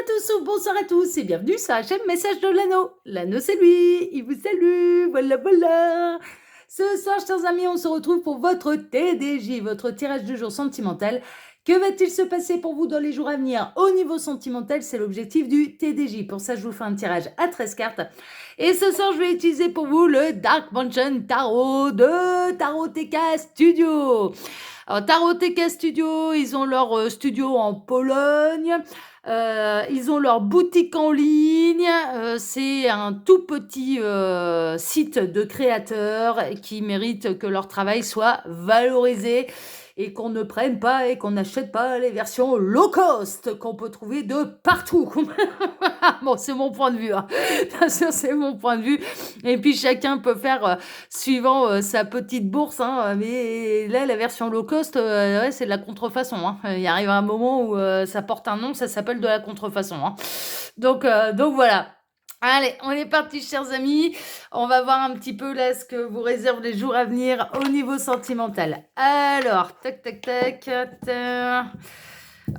tous ou bonsoir à tous et bienvenue sur la chaîne Message de l'Anneau. L'Anneau c'est lui, il vous salue, voilà. Ce soir, chers amis, on se retrouve pour votre TDJ, votre tirage du jour sentimental. Que va-t-il se passer pour vous dans les jours à venir au niveau sentimental? C'est l'objectif du TDJ. Pour ça, je vous fais un tirage à 13 cartes. Et ce soir, je vais utiliser pour vous le Dark Mansion Tarot de Tarot TK Studio. Alors, Tarot TK Studio, ils ont leur studio en Pologne. Ils ont leur boutique en ligne. C'est un tout petit site de créateurs qui mérite que leur travail soit valorisé et qu'on ne prenne pas et qu'on n'achète pas les versions low cost qu'on peut trouver de partout. Bon, c'est mon point de vue. Hein. Bien sûr, c'est mon point de vue. Et puis, chacun peut faire suivant sa petite bourse. Hein, mais là, la version low cost, ouais, c'est de la contrefaçon. Hein. Il arrive un moment où ça porte un nom, ça s'appelle de la contrefaçon. Hein. Donc voilà. Allez, on est parti, chers amis. On va voir un petit peu là ce que vous réserve les jours à venir au niveau sentimental. Alors, tac, tac, tac.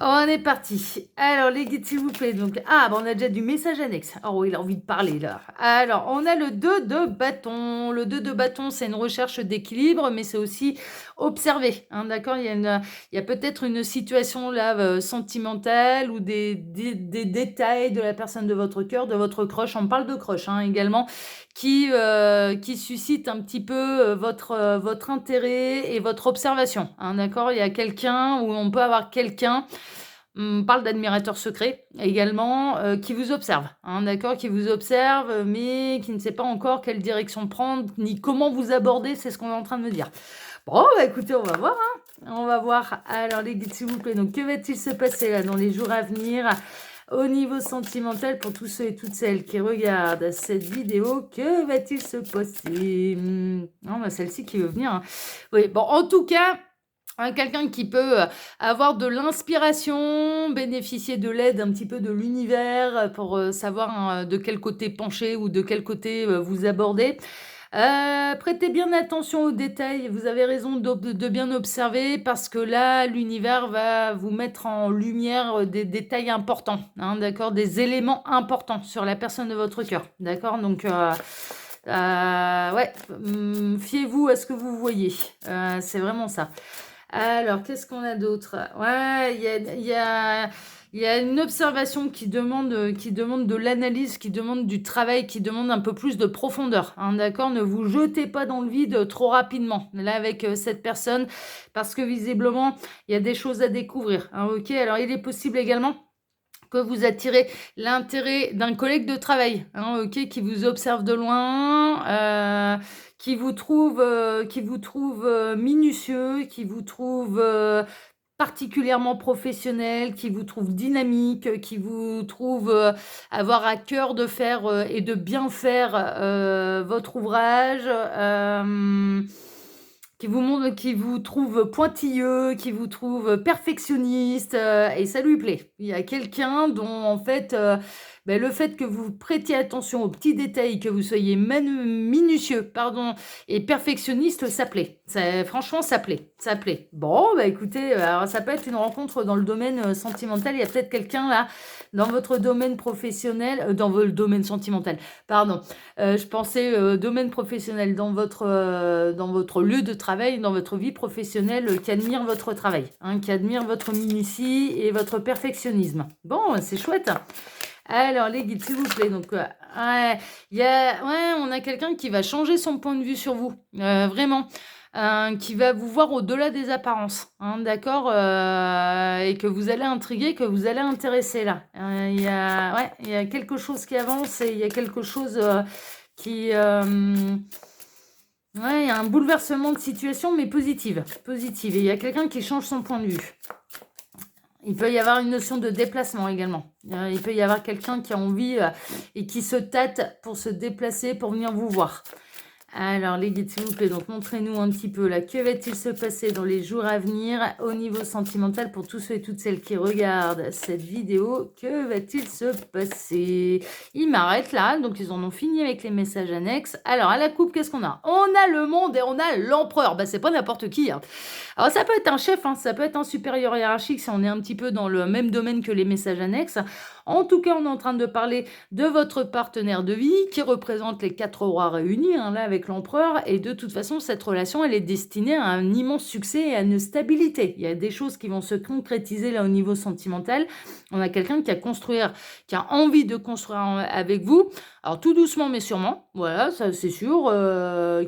On est parti. Alors, les guides, s'il vous plaît. Donc, on a déjà du message annexe. Oh, il a envie de parler, là. Alors, on a le 2 de bâton. Le 2 de bâton, c'est une recherche d'équilibre, mais c'est aussi observer. Hein, d'accord, il y a peut-être une situation, là, sentimentale ou des détails de la personne de votre cœur, de votre crush. On parle de crush, hein, également, qui suscite un petit peu votre intérêt et votre observation. Hein, d'accord, il y a quelqu'un où on peut avoir quelqu'un. On parle d'admirateur secret également qui vous observe, hein, d'accord, qui vous observe, mais qui ne sait pas encore quelle direction prendre ni comment vous aborder. C'est ce qu'on est en train de me dire. Bon, écoutez, on va voir. Hein. On va voir. Alors, les guides, s'il vous plaît. Donc, que va-t-il se passer là dans les jours à venir au niveau sentimental pour tous ceux et toutes celles qui regardent cette vidéo? Que va-t-il se passer? Non, celle-ci qui veut venir. Hein. Oui, bon, en tout cas. Quelqu'un qui peut avoir de l'inspiration, bénéficier de l'aide un petit peu de l'univers pour savoir de quel côté pencher ou de quel côté vous aborder. Prêtez bien attention aux détails, vous avez raison de bien observer parce que là, l'univers va vous mettre en lumière des détails importants, hein, d'accord, des éléments importants sur la personne de votre cœur, d'accord, donc... ouais, fiez-vous à ce que vous voyez, c'est vraiment ça. Alors, qu'est-ce qu'on a d'autre? Ouais, il y a une observation qui demande de l'analyse, qui demande du travail, qui demande un peu plus de profondeur. Hein, d'accord? Ne vous jetez pas dans le vide trop rapidement, là, avec cette personne, parce que visiblement, il y a des choses à découvrir. Hein, ok? Alors, il est possible également que vous attirez l'intérêt d'un collègue de travail, hein, ok, qui vous observe de loin, qui vous trouve minutieux, qui vous trouve particulièrement professionnel, qui vous trouve dynamique, qui vous trouve avoir à cœur de faire et de bien faire votre ouvrage. Qui vous trouve pointilleux, qui vous trouve perfectionniste, et ça lui plaît. Il y a quelqu'un dont, en fait, le fait que vous prêtiez attention aux petits détails, que vous soyez minutieux, pardon, et perfectionniste, ça plaît. Franchement, ça plaît. Ça plaît. Bon, écoutez, alors ça peut être une rencontre dans le domaine sentimental. Il y a peut-être quelqu'un, là, dans votre domaine professionnel, dans votre domaine sentimental, pardon. Je pensais domaine professionnel, dans votre lieu de travail, dans votre vie professionnelle, qui admire votre travail, hein, qui admire votre minutie et votre perfectionnisme. Bon, c'est chouette. Alors, les guides, s'il vous plaît. Donc, on a quelqu'un qui va changer son point de vue sur vous, vraiment. Qui va vous voir au-delà des apparences, hein, d'accord, et que vous allez intriguer, que vous allez intéresser là. Il y a quelque chose qui avance et il y a quelque chose qui... il y a un bouleversement de situation, mais positive. Et il y a quelqu'un qui change son point de vue. Il peut y avoir une notion de déplacement également. Il peut y avoir quelqu'un qui a envie et qui se tâte pour se déplacer, pour venir vous voir. Alors, les guides, s'il vous plaît, donc montrez-nous un petit peu là, que va-t-il se passer dans les jours à venir au niveau sentimental pour tous ceux et toutes celles qui regardent cette vidéo? Que va-t-il se passer? Ils m'arrêtent là, donc ils en ont fini avec les messages annexes. Alors, à la coupe, qu'est-ce qu'on a? On a le monde et on a l'empereur. Bah, c'est pas n'importe qui, hein. Alors, ça peut être un chef, hein, ça peut être un supérieur hiérarchique si on est un petit peu dans le même domaine que les messages annexes. En tout cas, on est en train de parler de votre partenaire de vie qui représente les 4 rois réunis, hein, là, avec l'empereur. Et de toute façon, cette relation, elle est destinée à un immense succès et à une stabilité. Il y a des choses qui vont se concrétiser là au niveau sentimental. On a quelqu'un qui qui a envie de construire avec vous. Alors, tout doucement, mais sûrement. Voilà, ça, c'est sûr.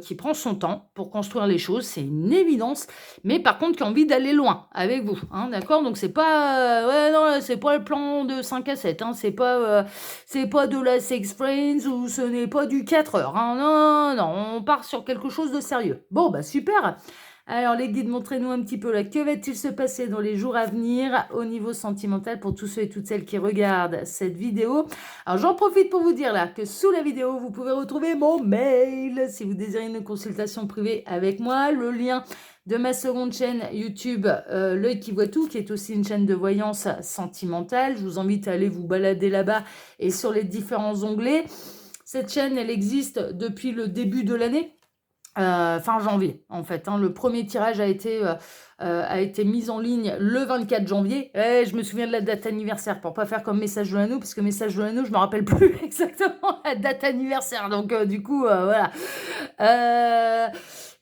Qui prend son temps pour construire les choses. C'est une évidence. Mais par contre, qui a envie d'aller loin avec vous. Hein, d'accord? Donc, c'est pas, ouais, non, c'est pas le plan de 5 à 7. Hein, c'est pas de la Sex Friends ou ce n'est pas du 4 heures. Hein, non, non, on part sur quelque chose de sérieux. Bon, bah, super. Alors, les guides, montrez-nous un petit peu là. Que va-t-il se passer dans les jours à venir au niveau sentimental pour tous ceux et toutes celles qui regardent cette vidéo? Alors, j'en profite pour vous dire là que sous la vidéo, vous pouvez retrouver mon mail si vous désirez une consultation privée avec moi. Le lien de ma seconde chaîne YouTube, L'œil qui voit tout, qui est aussi une chaîne de voyance sentimentale. Je vous invite à aller vous balader là-bas et sur les différents onglets. Cette chaîne, elle existe depuis le début de l'année. Fin janvier, en fait. Hein. Le premier tirage a été mis en ligne le 24 janvier. Et je me souviens de la date anniversaire pour pas faire comme message de l'anneau, parce que message de l'anneau, je me rappelle plus exactement la date anniversaire. Donc, du coup, voilà.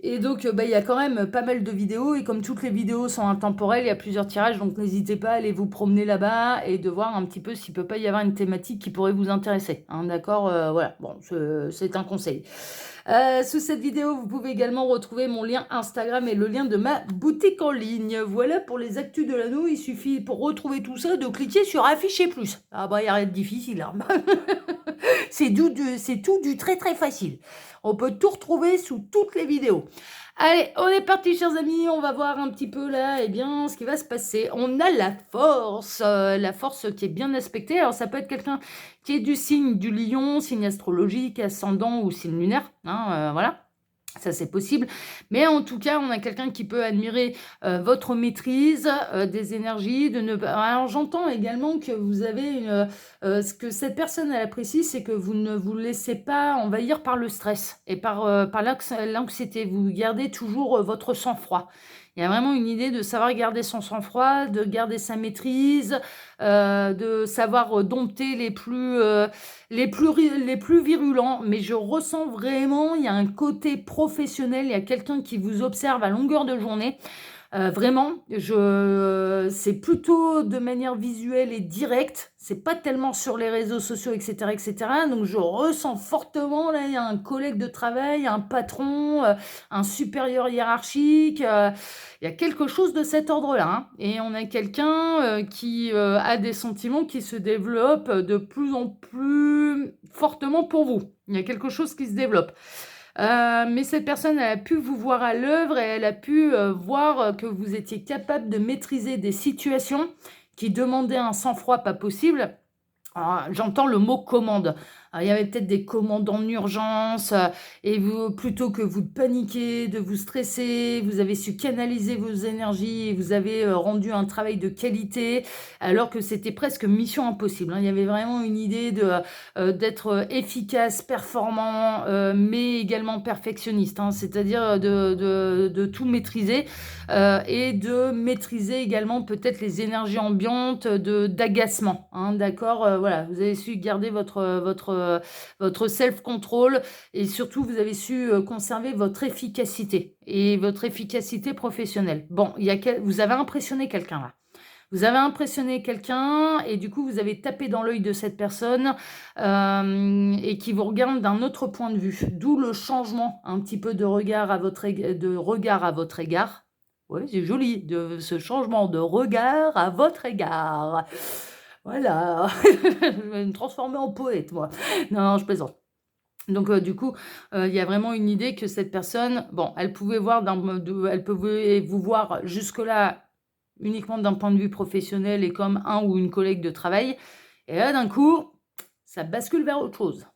Et donc, bah, il y a quand même pas mal de vidéos. Et comme toutes les vidéos sont intemporelles, il y a plusieurs tirages. Donc, n'hésitez pas à aller vous promener là-bas et de voir un petit peu s'il peut pas y avoir une thématique qui pourrait vous intéresser. Hein, d'accord? Voilà. Bon, c'est un conseil. Sous cette vidéo, vous pouvez également retrouver mon lien Instagram et le lien de ma boutique en ligne. Voilà pour les actus de l'anneau. Il suffit pour retrouver tout ça de cliquer sur afficher plus. Ah bah, il n'y a rien de difficile. Hein. C'est tout du très très facile. On peut tout retrouver sous toutes les vidéos. Allez, on est parti, chers amis. On va voir un petit peu là, eh bien, ce qui va se passer. On a la force qui est bien aspectée. Alors, ça peut être quelqu'un qui est du signe du lion, signe astrologique, ascendant ou signe lunaire. Hein, voilà. Ça, c'est possible. Mais en tout cas, on a quelqu'un qui peut admirer votre maîtrise des énergies. Alors, j'entends également que vous avez ce que cette personne elle apprécie, c'est que vous ne vous laissez pas envahir par le stress et par l'anxiété. Vous gardez toujours votre sang-froid. Il y a vraiment une idée de savoir garder son sang-froid, de garder sa maîtrise, de savoir dompter les plus virulents. Mais je ressens vraiment, il y a un côté professionnel, il y a quelqu'un qui vous observe à longueur de journée. Vraiment, c'est plutôt de manière visuelle et directe. C'est pas tellement sur les réseaux sociaux, etc., etc. Donc, je ressens fortement, là, il y a un collègue de travail, un patron, un supérieur hiérarchique. Il y a quelque chose de cet ordre-là. Hein. Et on a quelqu'un qui a des sentiments qui se développent de plus en plus fortement pour vous. Il y a quelque chose qui se développe. Mais cette personne, elle a pu vous voir à l'œuvre et elle a pu voir que vous étiez capable de maîtriser des situations qui demandaient un sang-froid pas possible. J'entends le mot commande. Alors, il y avait peut-être des commandes en urgence et vous, plutôt que vous de paniquer, de vous stresser, vous avez su canaliser vos énergies et vous avez rendu un travail de qualité alors que c'était presque mission impossible. Hein. Il y avait vraiment une idée d'être efficace, performant, mais également perfectionniste. Hein. C'est-à-dire de tout maîtriser et de maîtriser également peut-être les énergies ambiantes d'agacement. Hein. D'accord? Voilà, vous avez su garder votre self-control et surtout vous avez su conserver votre efficacité et votre efficacité professionnelle. Bon, vous avez impressionné quelqu'un là. Vous avez impressionné quelqu'un et du coup vous avez tapé dans l'œil de cette personne et qui vous regarde d'un autre point de vue. D'où le changement un petit peu de regard à votre égard. Oui, c'est joli, de ce changement de regard à votre égard. Voilà, je vais me transformer en poète, moi. Non, je plaisante. Donc, du coup, il y a vraiment une idée que cette personne, bon, elle pouvait vous voir jusque-là uniquement d'un point de vue professionnel et comme un ou une collègue de travail. Et là, d'un coup, ça bascule vers autre chose.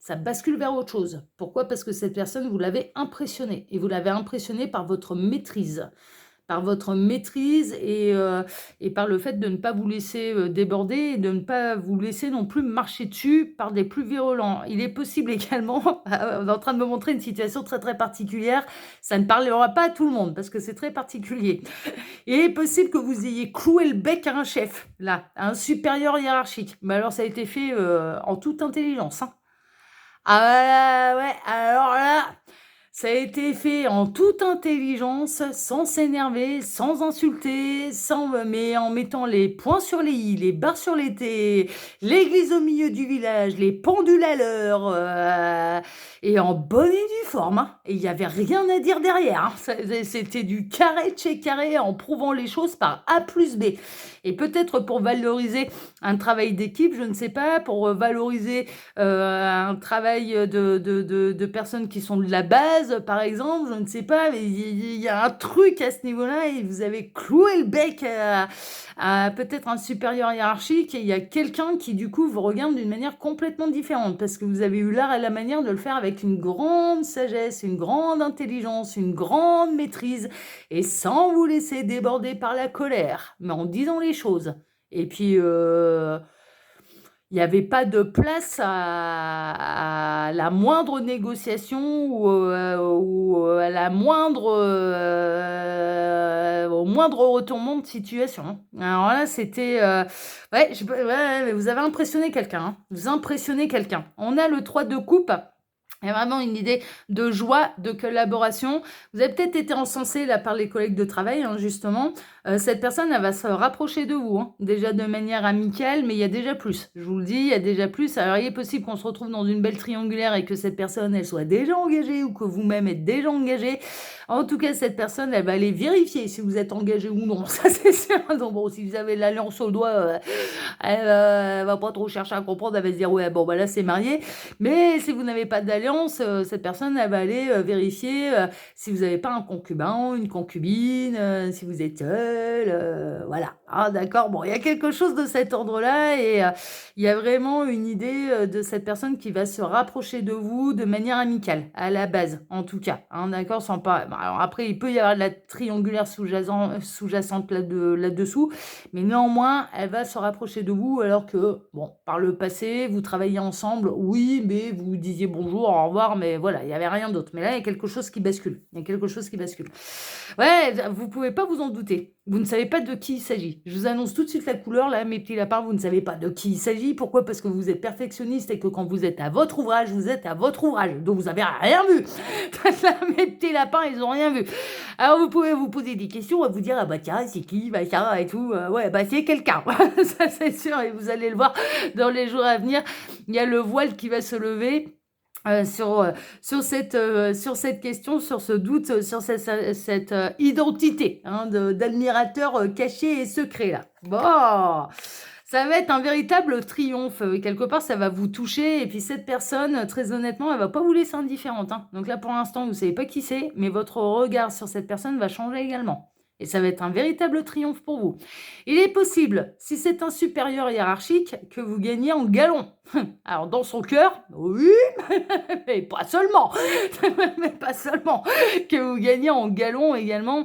ça bascule vers autre chose. Pourquoi? Parce que cette personne, vous l'avez impressionnée et vous l'avez impressionnée par votre maîtrise et par le fait de ne pas vous laisser, déborder et de ne pas vous laisser non plus marcher dessus par des plus virulents. Il est possible également, on est en train de me montrer une situation très, très particulière, ça ne parlera pas à tout le monde parce que c'est très particulier. Il est possible que vous ayez cloué le bec à un chef, là, à un supérieur hiérarchique. Mais alors ça a été fait, en toute intelligence, hein. Ah ouais, alors là, ça a été fait en toute intelligence, sans s'énerver, sans insulter, mais en mettant les points sur les i, les barres sur les t, l'église au milieu du village, les pendules à l'heure, et en bonne et due forme, hein. Et il y avait rien à dire derrière, hein. C'était du carré de chez carré en prouvant les choses par A plus B. Et peut-être pour valoriser un travail d'équipe, je ne sais pas, pour valoriser un travail de personnes qui sont de la base, par exemple, je ne sais pas, mais il y a un truc à ce niveau-là et vous avez cloué le bec à peut-être un supérieur hiérarchique et il y a quelqu'un qui, du coup, vous regarde d'une manière complètement différente parce que vous avez eu l'art et la manière de le faire avec une grande sagesse, une grande intelligence, une grande maîtrise et sans vous laisser déborder par la colère, mais en disant les choses. Et puis, il n'y avait pas de place à la moindre négociation ou à la au moindre retournement de situation, hein. Alors là, c'était, ouais, ouais, mais vous avez impressionné quelqu'un, hein. Vous impressionnez quelqu'un. On a le 3 de coupe. Il y a vraiment une idée de joie, de collaboration. Vous avez peut-être été encensé là par les collègues de travail, hein, justement. Cette personne, elle va se rapprocher de vous, hein, déjà de manière amicale, mais il y a déjà plus. Je vous le dis, il y a déjà plus. Alors, il est possible qu'on se retrouve dans une belle triangulaire et que cette personne, elle soit déjà engagée ou que vous-même êtes déjà engagé. En tout cas, cette personne, elle va aller vérifier si vous êtes engagé ou non. Ça, c'est sûr. Donc, bon, si vous avez l'alliance au doigt, elle va pas trop chercher à comprendre. Elle va se dire, ouais, bon, bah là, c'est marié. Mais si vous n'avez pas d'alliance, cette personne, elle va aller vérifier si vous n'avez pas un concubin, une concubine, si vous êtes seul, voilà. Ah, d'accord, bon, il y a quelque chose de cet ordre-là et il y a vraiment une idée de cette personne qui va se rapprocher de vous de manière amicale, à la base, en tout cas, hein, d'accord, sans pas... Alors après, il peut y avoir de la triangulaire sous-jacente là-dessous, mais néanmoins, elle va se rapprocher de vous alors que, bon, par le passé, vous travaillez ensemble, oui, mais vous disiez bonjour, au revoir, mais voilà, il n'y avait rien d'autre. Mais là, il y a quelque chose qui bascule. Il y a quelque chose qui bascule. Ouais, vous ne pouvez pas vous en douter. Vous ne savez pas de qui il s'agit. Je vous annonce tout de suite la couleur, là, mes petits lapins, vous ne savez pas de qui il s'agit. Pourquoi? Parce que vous êtes perfectionniste et que quand vous êtes à votre ouvrage, vous êtes à votre ouvrage. Donc, vous n'avez rien vu. Là, mes petits lapins, ils n'ont rien vu. Alors, vous pouvez vous poser des questions, vous dire, ah bah tiens, c'est qui, bah tiens, et tout. Ouais, bah c'est quelqu'un. Ça, c'est sûr, et vous allez le voir dans les jours à venir. Il y a le voile qui va se lever. Sur cette question, sur ce doute, sur cette identité, hein, d'admirateur caché et secret là. Bon, ça va être un véritable triomphe. Quelque part, ça va vous toucher. Et puis cette personne, très honnêtement, elle va pas vous laisser indifférente, hein. Donc là, pour l'instant, vous savez pas qui c'est, mais votre regard sur cette personne va changer également. Et ça va être un véritable triomphe pour vous. Il est possible, si c'est un supérieur hiérarchique, que vous gagniez en galon. Alors, dans son cœur, oui, mais pas seulement, mais pas seulement, que vous gagnez en galon également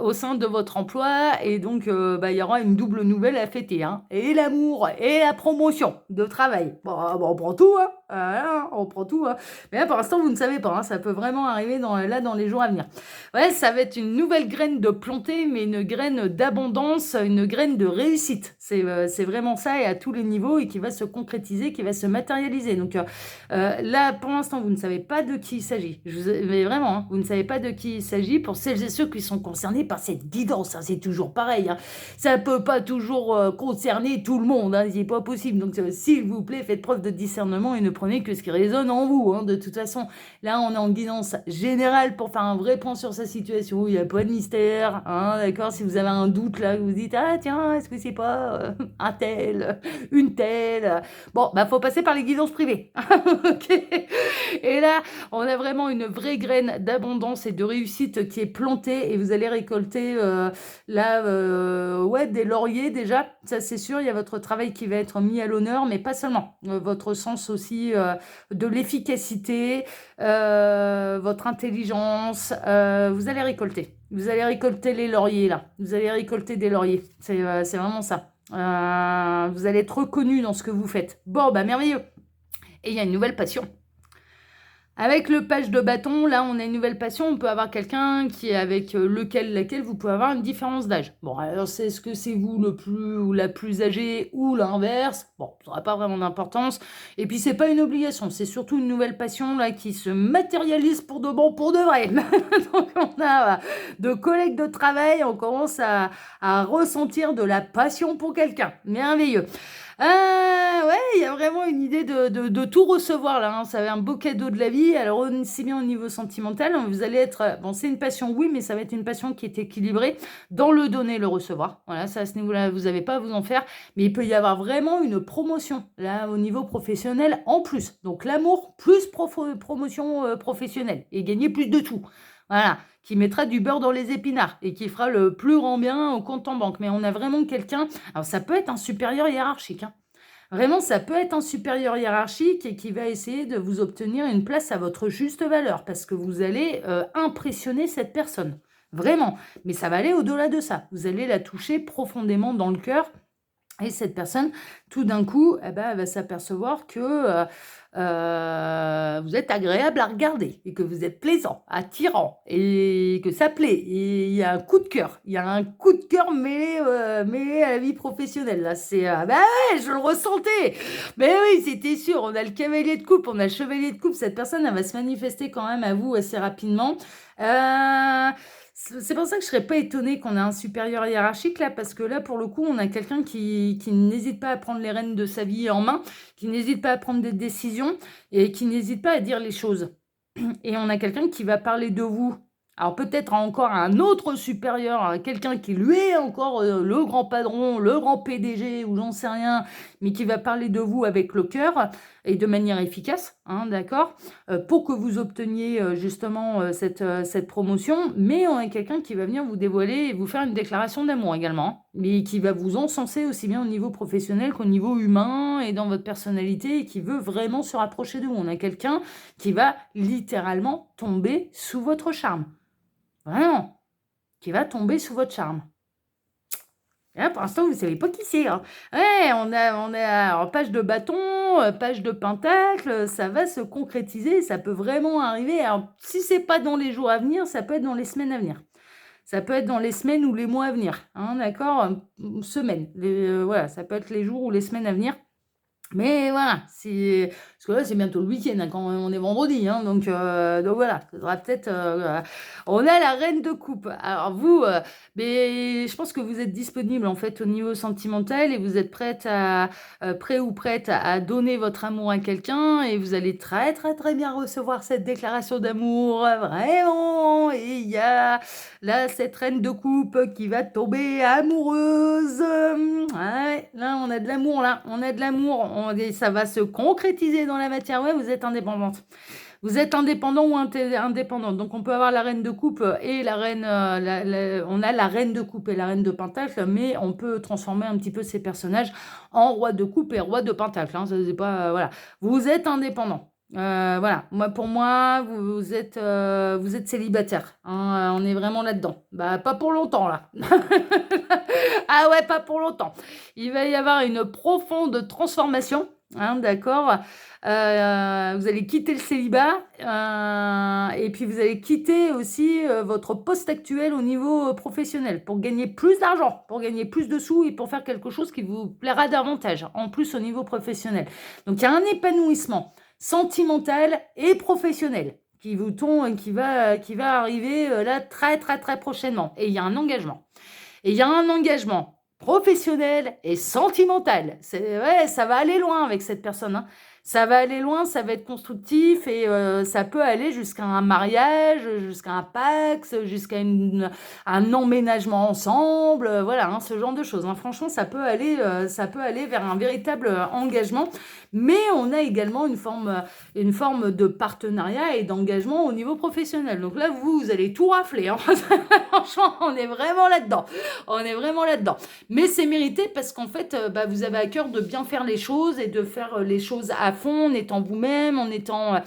au sein de votre emploi. Et donc, il y aura une double nouvelle à fêter, hein. Et l'amour et la promotion de travail. Bon, on prend tout, hein. Voilà, on prend tout, hein. Mais là, pour l'instant, vous ne savez pas, hein, ça peut vraiment arriver dans les jours à venir. Ouais, ça va être une nouvelle graine de planter, mais une graine d'abondance, une graine de réussite. C'est vraiment ça, et à tous les niveaux, et qui va se concrétiser, qui va se matérialiser. Donc là, pour l'instant, vous ne savez pas de qui il s'agit. Mais vraiment, hein, vous ne savez pas de qui il s'agit. Pour celles et ceux qui sont concernés par cette guidance, hein, c'est toujours pareil, hein. Ça ne peut pas toujours concerner tout le monde, hein, c'est pas possible. Donc s'il vous plaît, faites preuve de discernement et ne prenez que ce qui résonne en vous, hein. De toute façon, là, on est en guidance générale pour faire un vrai point sur sa situation. Il n'y a pas de mystère, hein, d'accord. Si vous avez un doute là, vous dites, ah tiens, est-ce que c'est pas un tel, une telle, bon, faut passer par les guidances privées. Ok. Et là, on a vraiment une vraie graine d'abondance et de réussite qui est plantée, et vous allez récolter ouais, des lauriers déjà, ça c'est sûr. Il y a votre travail qui va être mis à l'honneur, mais pas seulement. Votre sens aussi aussi de l'efficacité, votre intelligence. Vous allez récolter. Vous allez récolter les lauriers, là. Vous allez récolter des lauriers. C'est vraiment ça. Vous allez être reconnu dans ce que vous faites. Bon, bah merveilleux. Et il y a une nouvelle passion. Avec le page de bâton, là, on a une nouvelle passion. On peut avoir quelqu'un qui est avec laquelle vous pouvez avoir une différence d'âge. Bon, alors, est-ce que c'est vous le plus ou la plus âgée ou l'inverse? Bon, ça n'aura pas vraiment d'importance. Et puis, c'est pas une obligation. C'est surtout une nouvelle passion, là, qui se matérialise pour de bon, pour de vrai. Donc, on a de collègues de travail, on commence à ressentir de la passion pour quelqu'un. Merveilleux. Ouais, il y a vraiment une idée de tout recevoir là, hein. Ça va être un beau cadeau de la vie. Alors, aussi bien au niveau sentimental, vous allez être. Bon, c'est une passion, oui, mais ça va être une passion qui est équilibrée dans le donner, le recevoir. Voilà, ça à ce niveau-là, vous n'avez pas à vous en faire. Mais il peut y avoir vraiment une promotion là au niveau professionnel en plus. Donc, l'amour plus promotion professionnelle et gagner plus de tout. Voilà, qui mettra du beurre dans les épinards et qui fera le plus grand bien au compte en banque. Mais on a vraiment quelqu'un, alors ça peut être un supérieur hiérarchique, hein. Vraiment, ça peut être un supérieur hiérarchique et qui va essayer de vous obtenir une place à votre juste valeur parce que vous allez impressionner cette personne. Vraiment. Mais ça va aller au-delà de ça. Vous allez la toucher profondément dans le cœur. Et cette personne, tout d'un coup, elle va s'apercevoir que vous êtes agréable à regarder et que vous êtes plaisant, attirant et que ça plaît. Et il y a un coup de cœur. Il y a un coup de cœur mêlé à la vie professionnelle. Là, c'est ouais, je le ressentais. Mais oui, c'était sûr. On a le cavalier de coupe, on a le chevalier de coupe. Cette personne, elle va se manifester quand même à vous assez rapidement. C'est pour ça que je ne serais pas étonnée qu'on ait un supérieur hiérarchique là, parce que là, pour le coup, on a quelqu'un qui n'hésite pas à prendre les rênes de sa vie en main, qui n'hésite pas à prendre des décisions et qui n'hésite pas à dire les choses. Et on a quelqu'un qui va parler de vous. Alors peut-être encore un autre supérieur, quelqu'un qui lui est encore le grand patron, le grand PDG ou j'en sais rien, mais qui va parler de vous avec le cœur et de manière efficace, hein, d'accord, pour que vous obteniez justement cette promotion. Mais on a quelqu'un qui va venir vous dévoiler et vous faire une déclaration d'amour également, hein, mais qui va vous encenser aussi bien au niveau professionnel qu'au niveau humain et dans votre personnalité et qui veut vraiment se rapprocher de vous. On a quelqu'un qui va littéralement tomber sous votre charme. Vraiment, qui va tomber sous votre charme. Et là, pour l'instant, vous ne savez pas qui c'est, hein. Ouais, on a alors, page de bâton, page de pentacle, ça va se concrétiser, ça peut vraiment arriver. Alors, si c'est pas dans les jours à venir, ça peut être dans les semaines à venir. Ça peut être dans les semaines ou les mois à venir, hein, d'accord? Semaines, voilà, ça peut être les jours ou les semaines à venir. Mais voilà, parce que là, c'est bientôt le week-end, hein, quand on est vendredi, hein, donc voilà, ça sera peut-être. On a la reine de coupe. Alors vous, mais je pense que vous êtes disponible en fait au niveau sentimental et vous êtes prêt ou prête à donner votre amour à quelqu'un et vous allez très très très bien recevoir cette déclaration d'amour, vraiment. Et il y a là cette reine de coupe qui va tomber amoureuse. Ouais, là on a de l'amour, là, on a de l'amour. Ça va se concrétiser dans la matière. Ouais, vous êtes indépendante. Vous êtes indépendant ou indépendante. Donc, on peut avoir la reine de coupe et la reine. On a la reine de coupe et la reine de pentacle, mais on peut transformer un petit peu ces personnages en roi de coupe et roi de pentacle, hein. Ça, c'est pas, voilà. Vous êtes indépendant. Voilà. Pour moi, vous êtes célibataire, hein. On est vraiment là-dedans. Bah, pas pour longtemps, là. Ah ouais, pas pour longtemps. Il va y avoir une profonde transformation, hein, d'accord. Vous allez quitter le célibat et puis vous allez quitter aussi votre poste actuel au niveau professionnel pour gagner plus d'argent, pour gagner plus de sous et pour faire quelque chose qui vous plaira davantage, en plus au niveau professionnel. Donc il y a un épanouissement sentimental et professionnel qui va arriver là très très très prochainement. Et il y a un engagement. Et il y a un engagement professionnel et sentimental. Ouais, ça va aller loin avec cette personne, hein. Ça va aller loin, ça va être constructif et ça peut aller jusqu'à un mariage, jusqu'à un pax, jusqu'à un emménagement ensemble, voilà, hein, ce genre de choses, hein. Franchement, ça peut aller vers un véritable engagement, mais on a également une forme de partenariat et d'engagement au niveau professionnel. Donc là, vous allez tout rafler, hein. Franchement, on est vraiment là-dedans. On est vraiment là-dedans. Mais c'est mérité parce qu'en fait, vous avez à cœur de bien faire les choses et de faire les choses à fond, en étant vous-même, en étant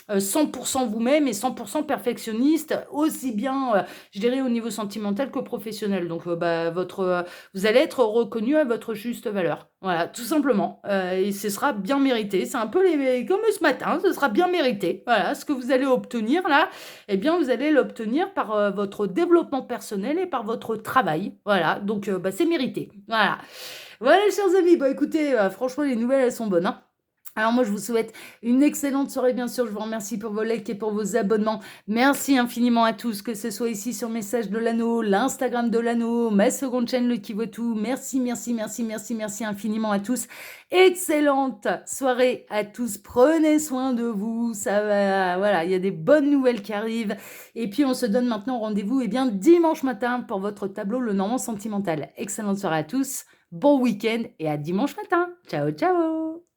100% vous-même et 100% perfectionniste, aussi bien, je dirais, au niveau sentimental que professionnel. Donc, vous allez être reconnu à votre juste valeur. Voilà, tout simplement. Et ce sera bien mérité. C'est un peu comme ce matin, ce sera bien mérité. Voilà, ce que vous allez obtenir là, eh bien, vous allez l'obtenir par votre développement personnel et par votre travail. Voilà, donc c'est mérité. Voilà. Voilà, chers amis. Bah, écoutez, franchement, les nouvelles, elles sont bonnes, hein. Alors moi, je vous souhaite une excellente soirée, bien sûr. Je vous remercie pour vos likes et pour vos abonnements. Merci infiniment à tous, que ce soit ici sur Message de l'Anneau, l'Instagram de l'Anneau, ma seconde chaîne, le Qui Voit Tout. Merci, merci, merci, merci, merci infiniment à tous. Excellente soirée à tous. Prenez soin de vous. Ça va, voilà, il y a des bonnes nouvelles qui arrivent. Et puis, on se donne maintenant rendez-vous, dimanche matin pour votre tableau Le Normand Sentimental. Excellente soirée à tous. Bon week-end et à dimanche matin. Ciao, ciao.